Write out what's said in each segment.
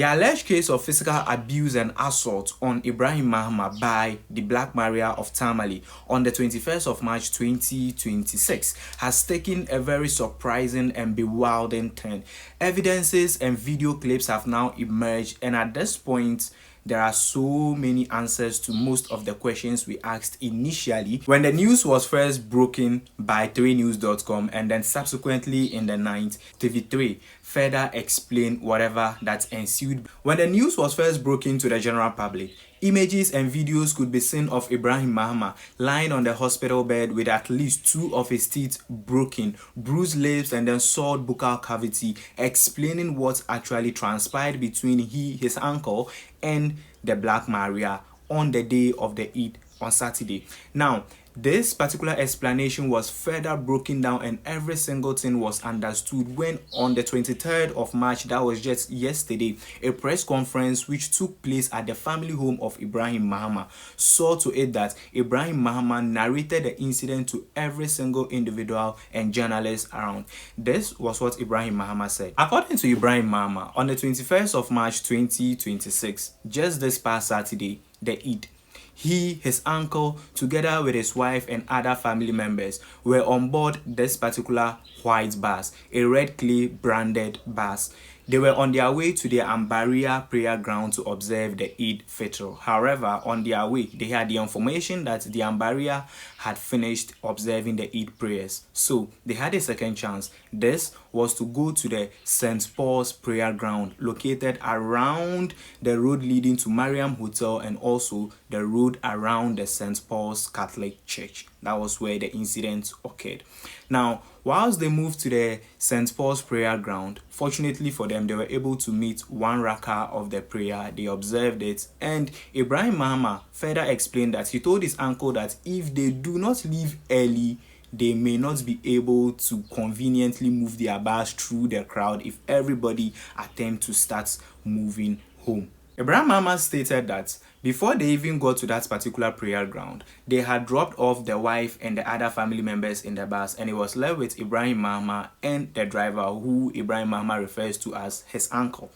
The alleged case of physical abuse and assault on Ibrahim Mahama by the Black Maria of Tamale on the 21st of March 2026 has taken a very surprising and bewildering turn. Evidences and video clips have now emerged, and at this point, there are so many answers to most of the questions we asked initially when the news was first broken by 3news.com, and then subsequently in the night, TV3 further explained whatever that ensued. When the news was first broken to the general public, images and videos could be seen of Ibrahim Mahama lying on the hospital bed with at least 2 of his teeth broken, bruised lips, and then sawed buccal cavity, explaining what actually transpired between his uncle and the Black Maria on the day of the Eid on Saturday. Now, this particular explanation was further broken down and every single thing was understood when on the 23rd of March, that was just yesterday, a press conference which took place at the family home of Ibrahim Mahama saw to it that Ibrahim Mahama narrated the incident to every single individual and journalist around. This was what Ibrahim Mahama said. According to Ibrahim Mahama, on the 21st of March 2026, just this past Saturday, the Eid, he, his uncle, together with his wife and other family members were on board this particular white bus, a red clay branded bus. They were on their way to the Ambaria prayer ground to observe the Eid Fitr. However, on their way, they had the information that the Ambaria had finished observing the Eid prayers. So, they had a second chance. This was to go to the St. Paul's prayer ground located around the road leading to Mariam Hotel and also the road around the St. Paul's Catholic Church. That was where the incident occurred. Now, whilst they moved to the St. Paul's prayer ground, fortunately for them, they were able to meet one rakah of the prayer. They observed it, and Ibrahim Mahama further explained that he told his uncle that if they do not leave early, they may not be able to conveniently move their bus through the crowd if everybody attempts to start moving home. Ibrahim Mahama stated that before they even got to that particular prayer ground, they had dropped off the wife and the other family members in the bus, and it was left with Ibrahim Mahama and the driver, who Ibrahim Mahama refers to as his uncle.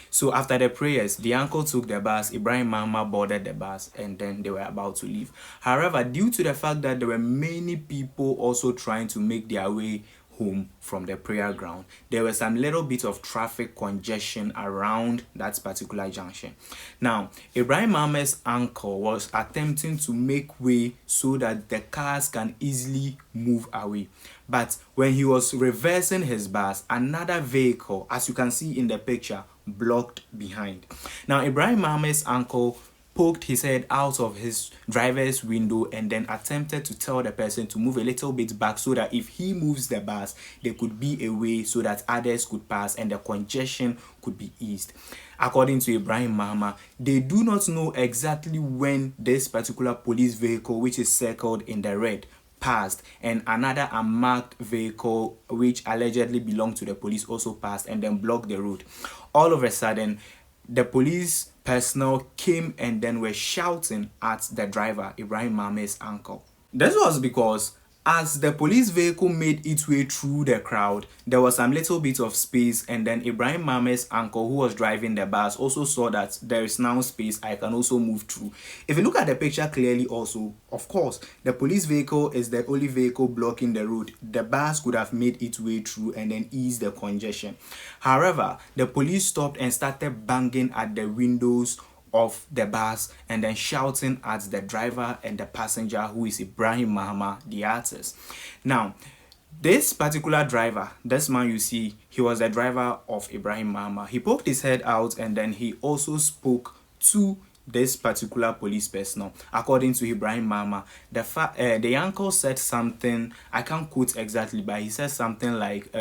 So after the prayers, the uncle took the bus, Ibrahim Mahama boarded the bus, and then they were about to leave. However, due to the fact that there were many people also trying to make their way home from the prayer ground, there was some little bit of traffic congestion around that particular junction. Now, Ibrahim Mahama's uncle was attempting to make way so that the cars can easily move away. But when he was reversing his bus, another vehicle, as you can see in the picture, blocked behind. Now, Ibrahim Mahama's uncle poked his head out of his driver's window and then attempted to tell the person to move a little bit back so that if he moves the bus, there could be a way so that others could pass and the congestion could be eased. According to Ibrahim Mahama, they do not know exactly when this particular police vehicle, which is circled in the red, passed, and another unmarked vehicle which allegedly belonged to the police also passed and then blocked the road. All of a sudden, the police personnel came and then were shouting at the driver, Ibrahim Mahama's uncle. This was because as the police vehicle made its way through the crowd, there was some little bit of space, and then Ibrahim Mahama's uncle, who was driving the bus, also saw that there is now space, I can also move through. If you look at the picture clearly also, of course, the police vehicle is the only vehicle blocking the road. The bus could have made its way through and then ease the congestion. However, the police stopped and started banging at the windows of the bus and then shouting at the driver and the passenger, who is Ibrahim Mahama, the artist. Now, this particular driver, this man you see, he was the driver of Ibrahim Mahama. He poked his head out and then he also spoke to this particular police personnel. According to Ibrahim Mahama, the uncle said something, I can't quote exactly, but he said something like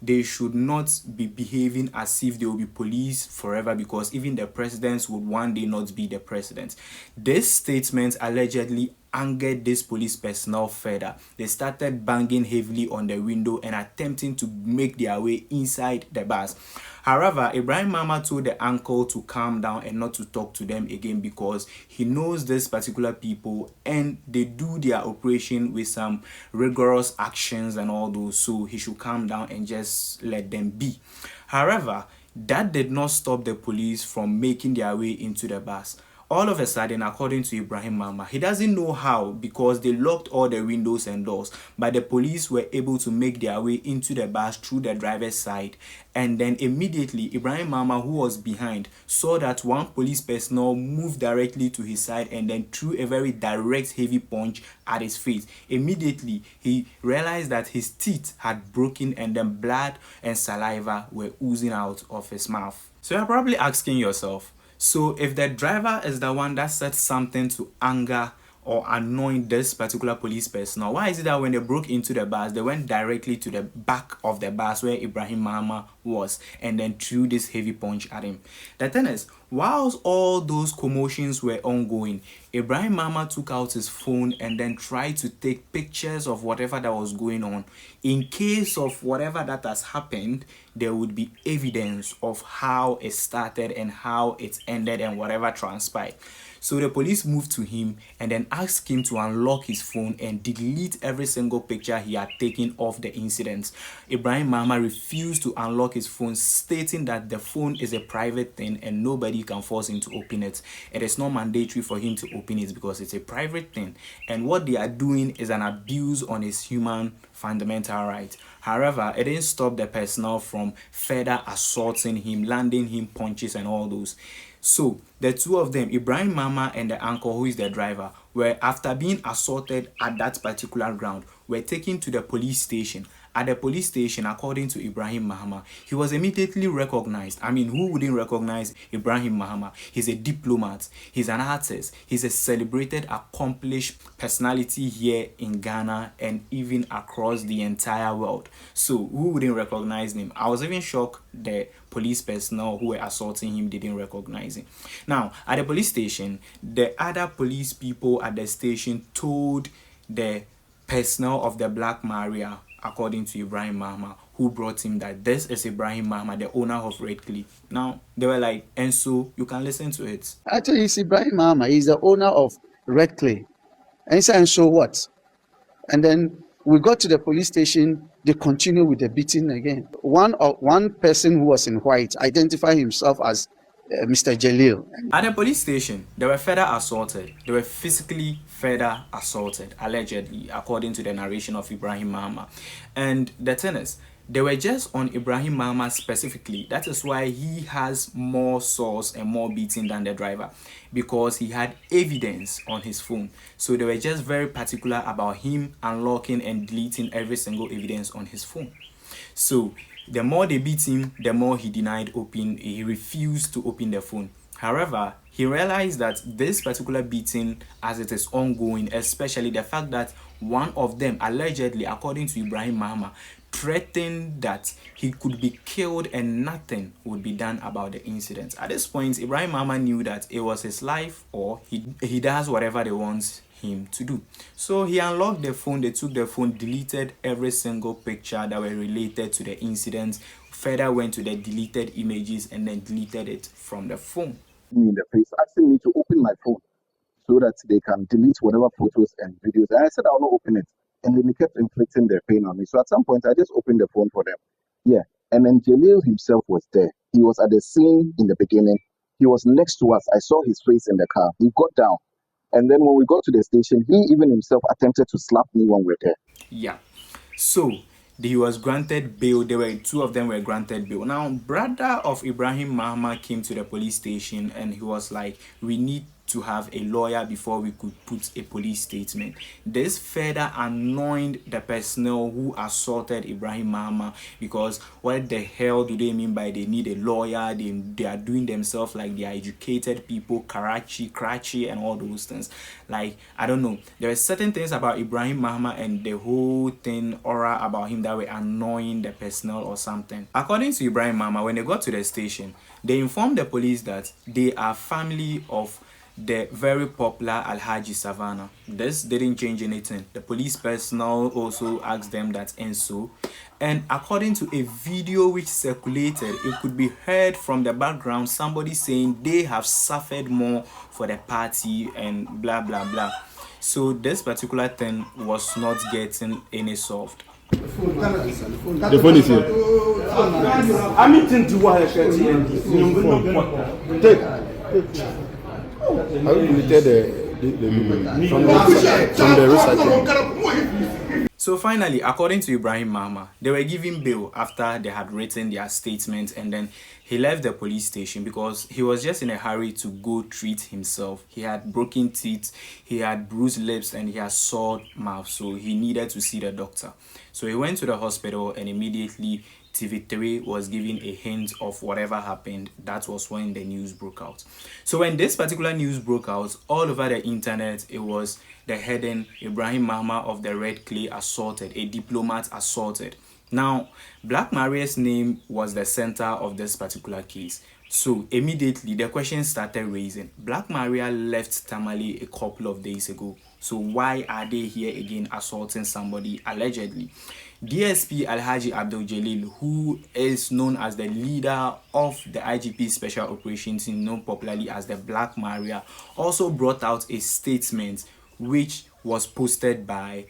they should not be behaving as if they will be police forever, because even the presidents would one day not be the president. This statement allegedly angered this police personnel further. They started banging heavily on the window and attempting to make their way inside the bus. However, Ibrahim Mahama told the uncle to calm down and not to talk to them again, because he knows this particular people and they do their operation with some rigorous actions and all those, so he should calm down and just let them be. However, That did not stop the police from making their way into the bus. All of a sudden, according to Ibrahim Mahama, he doesn't know how because they locked all the windows and doors, but the police were able to make their way into the bus through the driver's side. And then immediately, Ibrahim Mahama, who was behind, saw that one police personnel moved directly to his side and then threw a very direct, heavy punch at his face. Immediately, he realized that his teeth had broken and then blood and saliva were oozing out of his mouth. So you're probably asking yourself, so if the driver is the one that said something to anger or annoy this particular police personnel, why is it that when they broke into the bus, they went directly to the back of the bus where Ibrahim Mahama was and then threw this heavy punch at him? The thing is, whilst all those commotions were ongoing, Ibrahim Mahama took out his phone and then tried to take pictures of whatever that was going on. In case of whatever that has happened, there would be evidence of how it started and how it ended and whatever transpired. So the police moved to him and then asked him to unlock his phone and delete every single picture he had taken of the incident. Ibrahim Mahama refused to unlock his phone, stating that the phone is a private thing and nobody can force him to open it. It is not mandatory for him to open it because it's a private thing. And what they are doing is an abuse on his human fundamental right. However, it didn't stop the personnel from further assaulting him, landing him punches and all those. So the two of them, Ibrahim Mahama and the uncle who is the driver, were, after being assaulted at that particular ground, were taken to the police station. At the police station, according to Ibrahim Mahama, he was immediately recognized. I mean, who wouldn't recognize Ibrahim Mahama? He's a diplomat, he's an artist, he's a celebrated, accomplished personality here in Ghana and even across the entire world. So who wouldn't recognize him? I was even shocked the police personnel who were assaulting him didn't recognize him. Now, at the police station, the other police people at the station told the personnel of the Black Maria, according to Ibrahim Mahama, who brought him, that this is Ibrahim Mahama, the owner of Red Cliff. Now, they were like, and so you can listen to it. Actually, it's Ibrahim Mahama. He's the owner of Red Clay. And he said, and so what? And then we got to the police station. They continued with the beating again. One person who was in white identified himself as Mr. Jalil. At the police station, they were further assaulted. They were physically further assaulted, allegedly, according to the narration of Ibrahim Mahama. And the thing is, they were just on Ibrahim Mahama specifically. That is why he has more sores and more beating than the driver, because he had evidence on his phone. So they were just very particular about him unlocking and deleting every single evidence on his phone. So the more they beat him, the more he denied open. He refused to open the phone. However, he realized that this particular beating, as it is ongoing, especially the fact that one of them, allegedly, according to Ibrahim Mahama, threatened that he could be killed and nothing would be done about the incident. At this point, Ibrahim Mahama knew that it was his life or he does whatever they want him to do. So he unlocked the phone, they took the phone, deleted every single picture that were related to the incident, further went to the deleted images and then deleted it from the phone. Me in the face, asking me to open my phone so that they can delete whatever photos and videos. And I said I'll not open it. And then they kept inflicting their pain on me. So at some point, I just opened the phone for them. Yeah. And then Jalil himself was there. He was at the scene in the beginning. He was next to us. I saw his face in the car. He got down. And then when we got to the station, he even himself attempted to slap me when we were there. Yeah. So he was granted bail. There were two of them were granted bail. Now, brother of Ibrahim Mahama came to the police station and he was like, we need to have a lawyer before we could put a police statement. This further annoyed the personnel who assaulted Ibrahim Mahama, because what the hell do they mean by they need a lawyer? They are doing themselves like they are educated people, Karachi and all those things. Like, I don't know. There are certain things about Ibrahim Mahama and the whole thing, aura about him, that were annoying the personnel or something. According to Ibrahim Mahama, when they got to the station, they informed the police that they are family of the very popular Alhaji Savannah. This didn't change anything. The police personnel also asked them that, and so. And according to a video which circulated, it could be heard from the background somebody saying they have suffered more for the party and blah blah blah. So this particular thing was not getting any solved. The phone is here. I'm eating to what I said. Take. I will tell the research. So finally, according to Ibrahim Mahama, they were given bail after they had written their statement, and then he left the police station because he was just in a hurry to go treat himself. He had broken teeth, he had bruised lips, and he had sore mouth, so he needed to see the doctor. So he went to the hospital, and immediately TV3 was giving a hint of whatever happened. That was when the news broke out. So when this particular news broke out, all over the internet, it was the heading, Ibrahim Mahama of the Red Clay assaulted, a diplomat assaulted. Now, Black Maria's name was the center of this particular case. So immediately the question started raising. Black Maria left Tamale a couple of days ago. So why are they here again assaulting somebody allegedly? DSP Alhaji Abdul Jalil, who is known as the leader of the IGP Special Operations Team, known popularly as the Black Maria, also brought out a statement which was posted by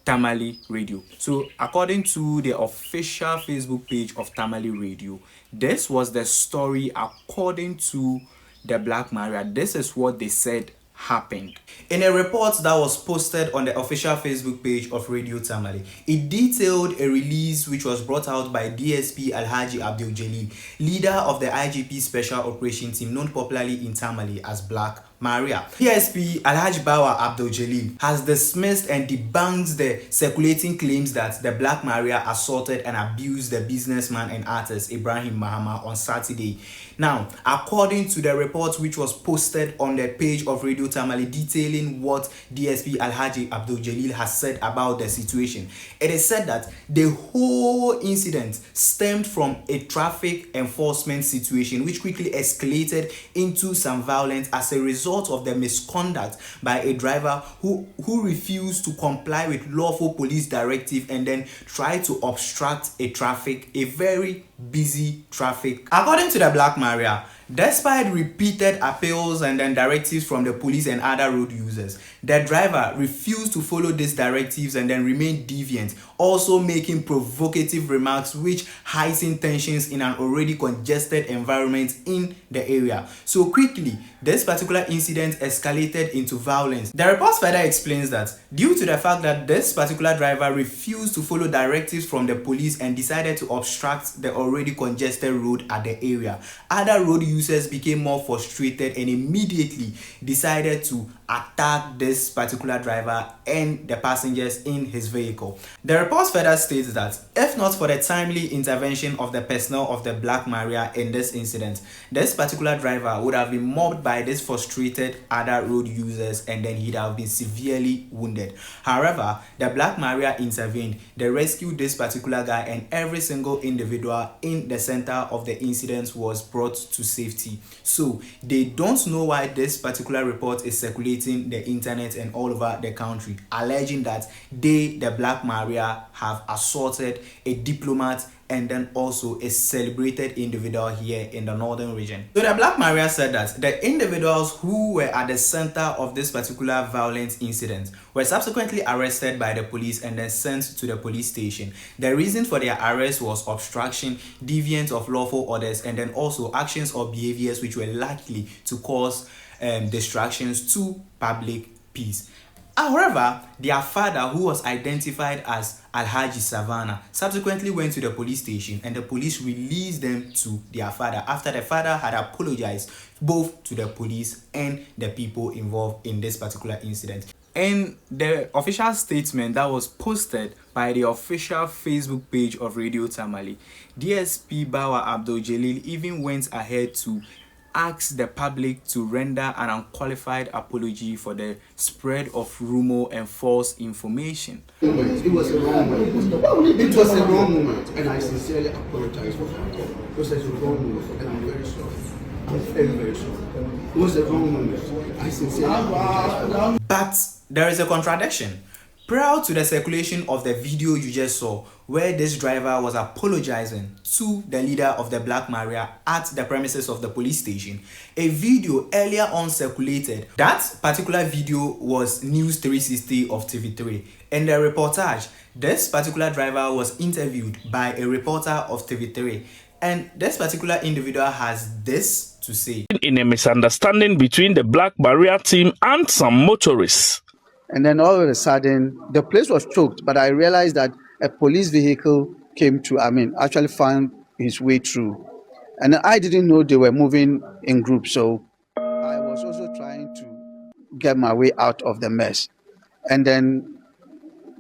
Tamale Radio. So according to the official Facebook page of Tamale Radio, this was the story according to the Black Maria. This is what they said happened. In a report that was posted on the official Facebook page of Radio Tamale, it detailed a release which was brought out by DSP Alhaji Abdul Jalil, leader of the IGP Special Operations Team, known popularly in Tamale as Black Maria. DSP Alhaji Bawa Abdul Jalil has dismissed and debunked the circulating claims that the Black Maria assaulted and abused the businessman and artist Ibrahim Mahama on Saturday. Now, according to the report which was posted on the page of Radio Tamale detailing what DSP Alhaji Abdul Jalil has said about the situation, it is said that the whole incident stemmed from a traffic enforcement situation which quickly escalated into some violence as a result of the misconduct by a driver who refused to comply with lawful police directive and then tried to obstruct a very busy traffic. According to the Black Maria, despite repeated appeals and then directives from the police and other road users, the driver refused to follow these directives and then remained deviant, also making provocative remarks which heightened tensions in an already congested environment in the area. So quickly, this particular incident escalated into violence. The report further explains that due to the fact that this particular driver refused to follow directives from the police and decided to obstruct the already congested road at the area, other road users became more frustrated and immediately decided to attack this particular driver and the passengers in his vehicle. The report further states that if not for the timely intervention of the personnel of the Black Maria in this incident, this particular driver would have been mobbed by these frustrated other road users and then he'd have been severely wounded. However, the Black Maria intervened. They rescued this particular guy and every single individual in the center of the incident was brought to safety. So they don't know why this particular report is circulating the internet and all over the country, alleging that they, the Black Maria, have assaulted a diplomat and then also a celebrated individual here in the northern region. So the Black Maria said that the individuals who were at the center of this particular violent incident were subsequently arrested by the police and then sent to the police station. The reason for their arrest was obstruction, deviance of lawful orders, and then also actions or behaviors which were likely to cause distractions to public peace. However, their father, who was identified as Alhaji Savannah, subsequently went to the police station and the police released them to their father after the father had apologized both to the police and the people involved in this particular incident. In the official statement that was posted by the official Facebook page of Radio Tamale, DSP Bawa Abdul Jalil even went ahead to asked the public to render an unqualified apology for the spread of rumor and false information. It was a wrong moment. It was a wrong moment, and I sincerely apologize for that. It was a wrong moment, and I'm very sorry. I'm very, very sorry. It was a wrong moment. I sincerely apologize for that. But there is a contradiction. Prior to the circulation of the video you just saw, where this driver was apologizing to the leader of the Black Maria at the premises of the police station. A video earlier on circulated. That particular video was News 360 of TV3. In the reportage, this particular driver was interviewed by a reporter of TV3, and this particular individual has this to say. In a misunderstanding between the Black Maria team and some motorists. And then all of a sudden, the place was choked, but I realized that a police vehicle came to, actually found his way through. And I didn't know they were moving in groups, so I was also trying to get my way out of the mess. And then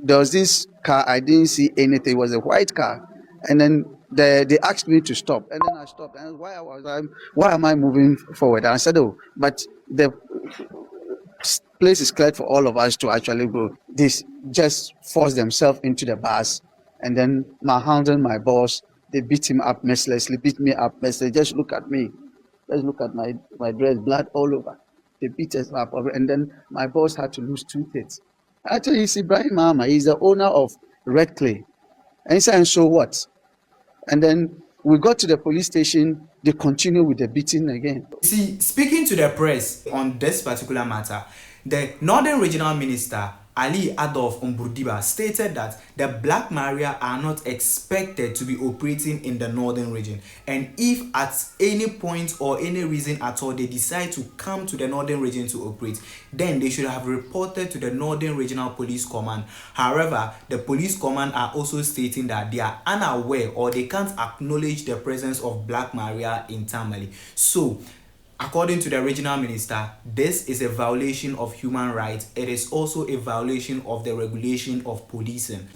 there was this car, I didn't see anything, it was a white car. And then they asked me to stop, and then I stopped. And why am I moving forward? And I said, oh, but the place is cleared for all of us to actually go. This just forced themselves into the bus, and then my handle, my boss, they beat him up mercilessly, beat me up mercilessly. Just look at me, just look at my dress, blood all over. They beat us up, and then my boss had to lose 2 teeth. Actually, it's Ibrahim Mahama. He's the owner of Red Clay. And he said, and so what? And then we got to the police station, they continue with the beating again. See, speaking to the press on this particular matter, the Northern Regional Minister, Ali Adolf Umburdiba, stated that the Black Maria are not expected to be operating in the Northern region. And if at any point or any reason at all they decide to come to the Northern region to operate, then they should have reported to the Northern Regional Police Command. However, the police command are also stating that they are unaware or they can't acknowledge the presence of Black Maria in Tamale. So, according to the regional minister, this is a violation of human rights. It is also a violation of the regulation of policing.